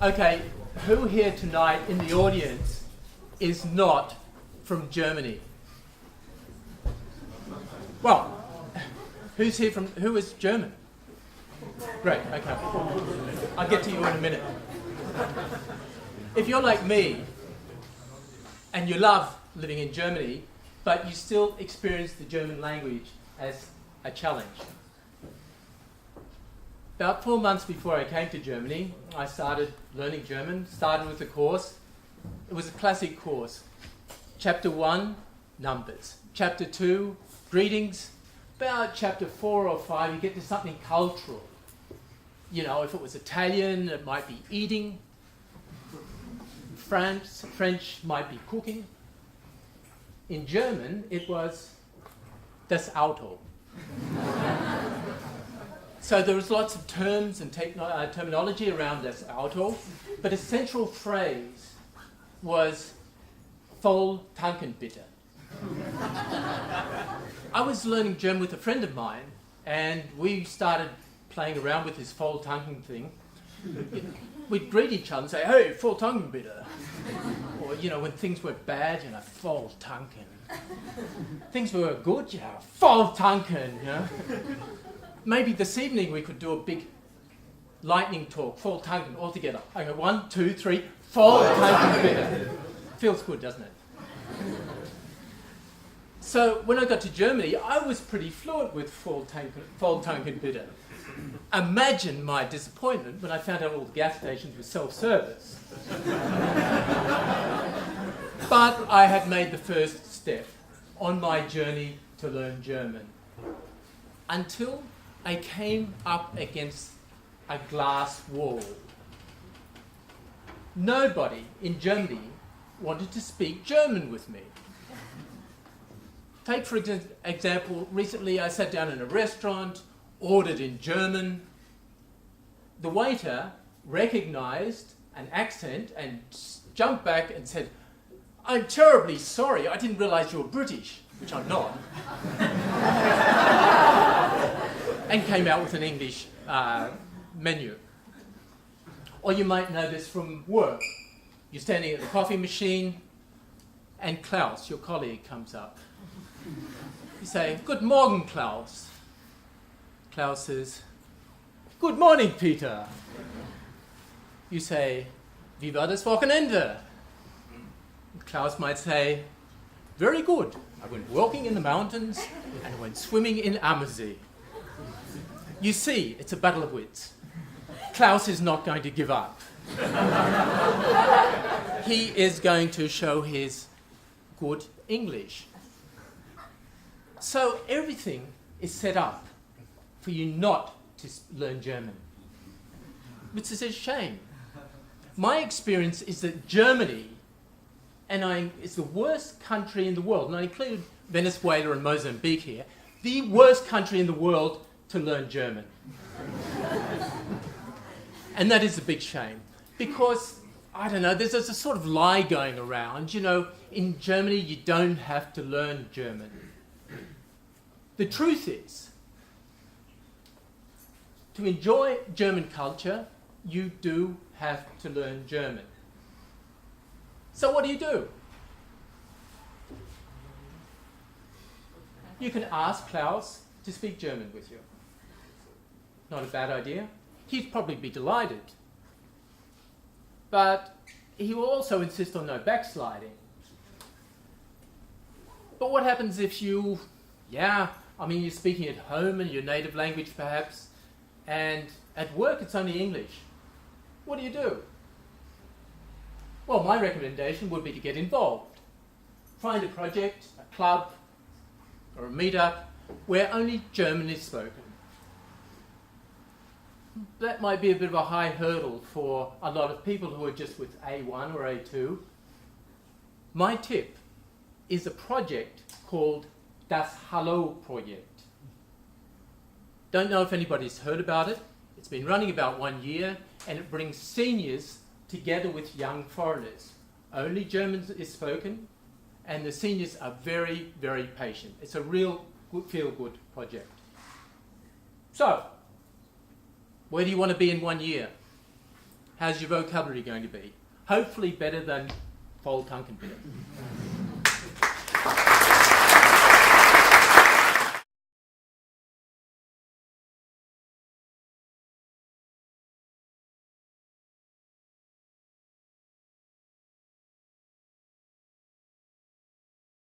Okay, who here tonight in the audience is not from Germany? Well, who is German? Great, okay. I'll get to you in a minute. If you're like me, and you love living in Germany, but you still experience the German language as a challenge. About 4 months before I came to Germany, I started learning German, started with a course. It was a classic course. Chapter 1, numbers. Chapter 2, greetings. About chapter 4 or 5, you get to something cultural. You know, if it was Italian, it might be eating. French might be cooking. In German, it was das Auto. So there was lots of terms and terminology around das Auto, but a central phrase was voll tanken bitte. I was learning German with a friend of mine, and we started playing around with this voll tanken thing. We'd greet each other and say, hey, voll tanken bitte. Or, you know, when things were bad, you know, voll tanken. Things were good, you know, voll tanken, you know. Maybe this evening we could do a big lightning talk, voll tanken, all together. I go 1, 2, 3, voll tanken bitte. Feels good, doesn't it? So when I got to Germany, I was pretty fluent with voll tanken bitte. Imagine my disappointment when I found out all the gas stations were self-service. But I had made the first step on my journey to learn German. Until I came up against a glass wall. Nobody in Germany wanted to speak German with me. Take, for example, recently I sat down in a restaurant, ordered in German. The waiter recognized an accent and jumped back and said, I'm terribly sorry, I didn't realize you were British, which I'm not. And came out with an English menu. Or you might know this from work. You're standing at the coffee machine and Klaus, your colleague, comes up. You say, Good morning, Klaus. Klaus says, Good morning, Peter. You say, Wie war das Wochenende? Klaus might say, Very good. I went walking in the mountains and I went swimming in Ammersee. You see, it's a battle of wits. Klaus is not going to give up. He is going to show his good English. So everything is set up for you not to learn German, which is a shame. My experience is that Germany is the worst country in the world, and I include Venezuela and Mozambique here, the worst country in the world to learn German. And that is a big shame, because, I don't know, there's a sort of lie going around, you know, in Germany you don't have to learn German. The truth is, to enjoy German culture, you do have to learn German. So what do? You can ask Klaus to speak German with you. Not a bad idea. He'd probably be delighted. But he will also insist on no backsliding. But what happens if you're speaking at home in your native language perhaps, and at work it's only English? What do? Well, my recommendation would be to get involved. Find a project, a club, or a meetup where only German is spoken. That might be a bit of a high hurdle for a lot of people who are just with A1 or A2. My tip is a project called Das Hallo Project. Don't know if anybody's heard about it. It's been running about 1 year, and it brings seniors together with young foreigners. Only German is spoken, and the seniors are very, very patient. It's a real good, feel-good project. So, where do you want to be in 1 year? How's your vocabulary going to be? Hopefully better than Volltankenbier.